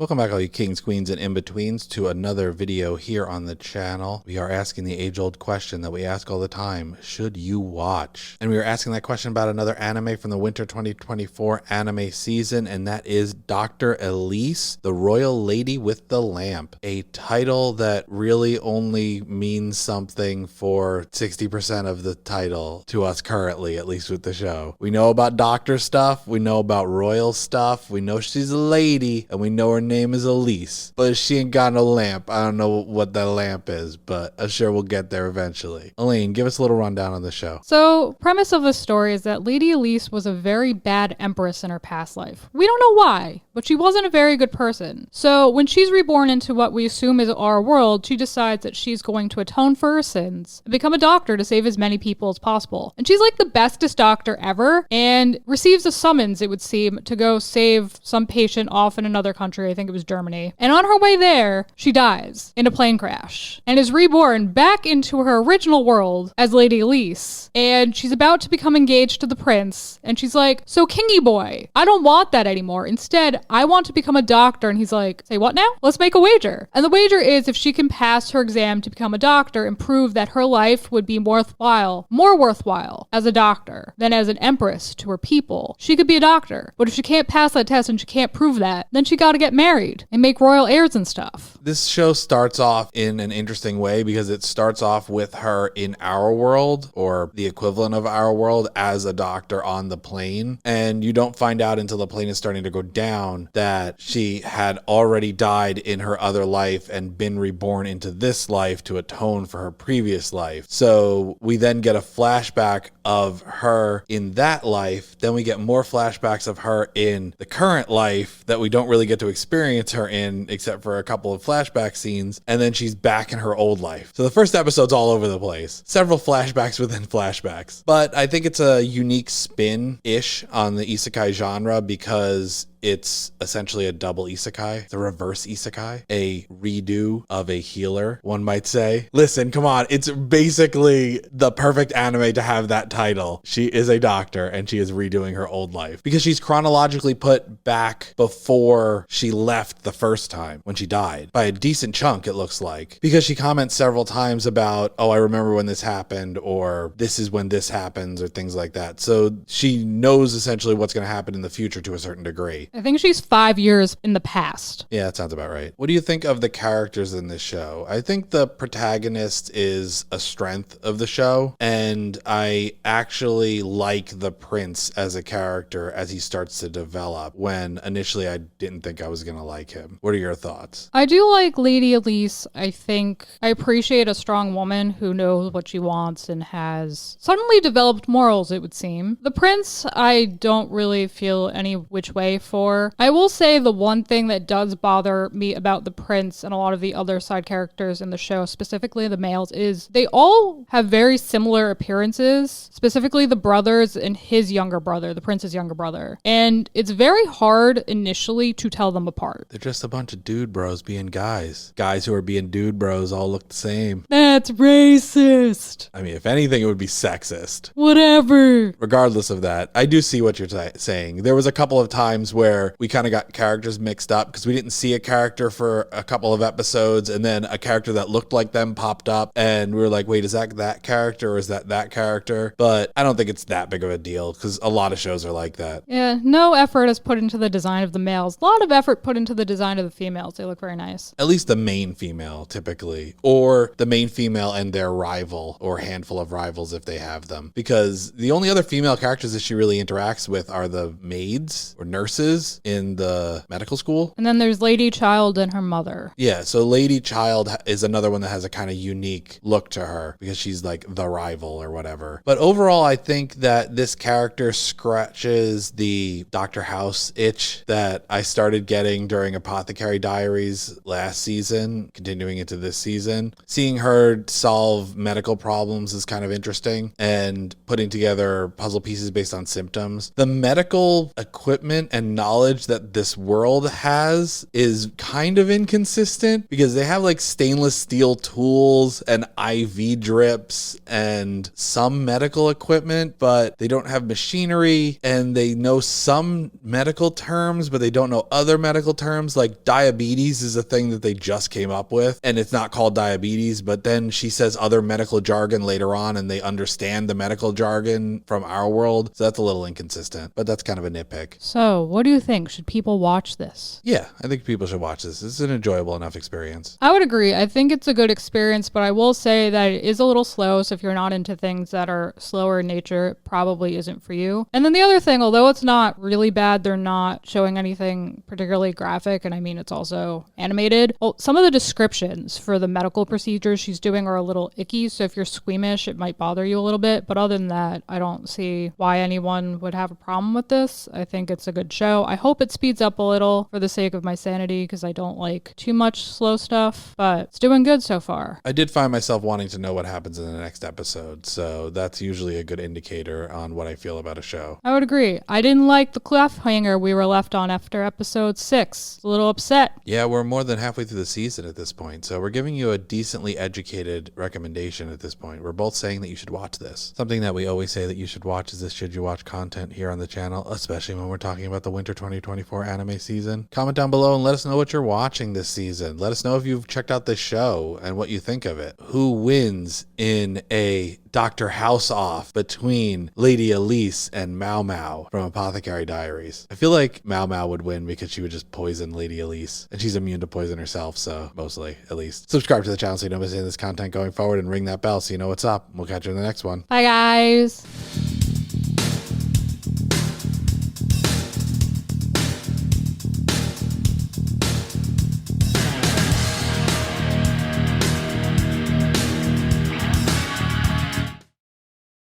Welcome back, all you kings, queens, and in-betweens, to another video here on the channel. We are asking the age-old question that we ask all the time: should you watch? And we are asking that question about another anime from the winter 2024 anime season, and that is Doctor Elise, the Royal Lady with the Lamp. A title that really only means something for 60% of the title to us currently, at least with the show. We know about doctor stuff, we know about royal stuff, we know she's a lady, and we know her name is Elise, but she ain't got no lamp. I don't know what that lamp is, but I'm sure we'll get there eventually. Elaine, give us a little rundown on the show. So, premise of the story is that Lady Elise was a very bad empress in her past life. We don't know why, but she wasn't a very good person. So, when she's reborn into what we assume is our world, she decides that she's going to atone for her sins and become a doctor to save as many people as possible. And she's like the bestest doctor ever, and receives a summons, it would seem, to go save some patient off in another country. I think it was Germany. And on her way there, she dies in a plane crash and is reborn back into her original world as Lady Elise. And she's about to become engaged to the prince. And she's like, "So Kingy boy, I don't want that anymore. Instead, I want to become a doctor." And he's like, "Say what now? Let's make a wager." And the wager is if she can pass her exam to become a doctor and prove that her life would be more worthwhile as a doctor than as an empress to her people, she could be a doctor. But if she can't pass that test and she can't prove that, then she gotta get married and make royal heirs and stuff. This show starts off in an interesting way because it starts off with her in our world, or the equivalent of our world, as a doctor on the plane. And you don't find out until the plane is starting to go down that she had already died in her other life and been reborn into this life to atone for her previous life. So we then get a flashback of her in that life. Then we get more flashbacks of her in the current life that we don't really get to experience her in, except for a couple of flashback scenes, and then she's back in her old life. So the first episode's all over the place. Several flashbacks within flashbacks. But I think it's a unique spin-ish on the isekai genre because it's essentially a double isekai, the reverse isekai, a redo of a healer, one might say. Listen, come on, it's basically the perfect anime to have that title. She is a doctor and she is redoing her old life because she's chronologically put back before she left the first time when she died by a decent chunk, it looks like, because she comments several times about, "Oh, I remember when this happened," or "This is when this happens," or things like that. So she knows essentially what's going to happen in the future to a certain degree. I think she's 5 years in the past. Yeah, that sounds about right. What do you think of the characters in this show? I think the protagonist is a strength of the show, and I actually like the prince as a character as he starts to develop, when initially I didn't think I was going to like him. What are your thoughts? I do like Lady Elise. I think I appreciate a strong woman who knows what she wants and has suddenly developed morals, it would seem. The prince, I don't really feel any which way for. I will say the one thing that does bother me about the prince and a lot of the other side characters in the show, specifically the males, is they all have very similar appearances, specifically the brothers and his younger brother, the prince's younger brother. And it's very hard initially to tell them apart. They're just a bunch of dude bros being guys. Guys who are being dude bros all look the same. That's racist. I mean, if anything, it would be sexist. Whatever. Regardless of that, I do see what you're saying. There was a couple of times where we kind of got characters mixed up because we didn't see a character for a couple of episodes, and then a character that looked like them popped up, and we were like, wait, is that character or is that character? But I don't think it's that big of a deal because a lot of shows are like that. Yeah, no effort is put into the design of the males. A lot of effort put into the design of the females. They look very nice. At least the main female, typically. Or the main female and their rival, or handful of rivals if they have them. Because the only other female characters that she really interacts with are the maids or nurses in the medical school. And then there's Lady Child and her mother. Yeah, so Lady Child is another one that has a kind of unique look to her because she's like the rival or whatever. But overall, I think that this character scratches the Dr. House itch that I started getting during Apothecary Diaries last season, continuing into this season. Seeing her solve medical problems is kind of interesting, and putting together puzzle pieces based on symptoms. The medical equipment and knowledge knowledge that this world has is kind of inconsistent because they have like stainless steel tools and IV drips and some medical equipment, but they don't have machinery, and they know some medical terms, but they don't know other medical terms. Like diabetes is a thing that they just came up with, and it's not called diabetes, but then she says other medical jargon later on, and they understand the medical jargon from our world. So that's a little inconsistent, but that's kind of a nitpick. So, what do you think? Should people watch this? Yeah, I think people should watch this. It's an enjoyable enough experience. I would agree. I think it's a good experience, but I will say that it is a little slow. So if you're not into things that are slower in nature, it probably isn't for you. And then the other thing, although it's not really bad, they're not showing anything particularly graphic. And I mean, it's also animated. Well, some of the descriptions for the medical procedures she's doing are a little icky. So if you're squeamish, it might bother you a little bit. But other than that, I don't see why anyone would have a problem with this. I think it's a good show. I hope it speeds up a little for the sake of my sanity, because I don't like too much slow stuff, but it's doing good so far. I did find myself wanting to know what happens in the next episode, so that's usually a good indicator on what I feel about a show. I would agree. I didn't like the cliffhanger we were left on after episode 6. A little upset. Yeah, we're more than halfway through the season at this point, so we're giving you a decently educated recommendation at this point. We're both saying that you should watch this. Something that we always say that you should watch is this should you watch content here on the channel, especially when we're talking about the winter 2024 anime season. Comment down below and let us know what you're watching this season. Let us know if you've checked out this show and what you think of it. Who wins in a Dr. House off between Lady Elise and Mau Mau from Apothecary Diaries? I feel like Mau Mau would win because she would just poison Lady Elise, and she's immune to poison herself, so mostly at least. Subscribe to the channel so you don't miss any of this content going forward, and ring that bell so you know what's up. We'll catch you in the next one. Bye, guys.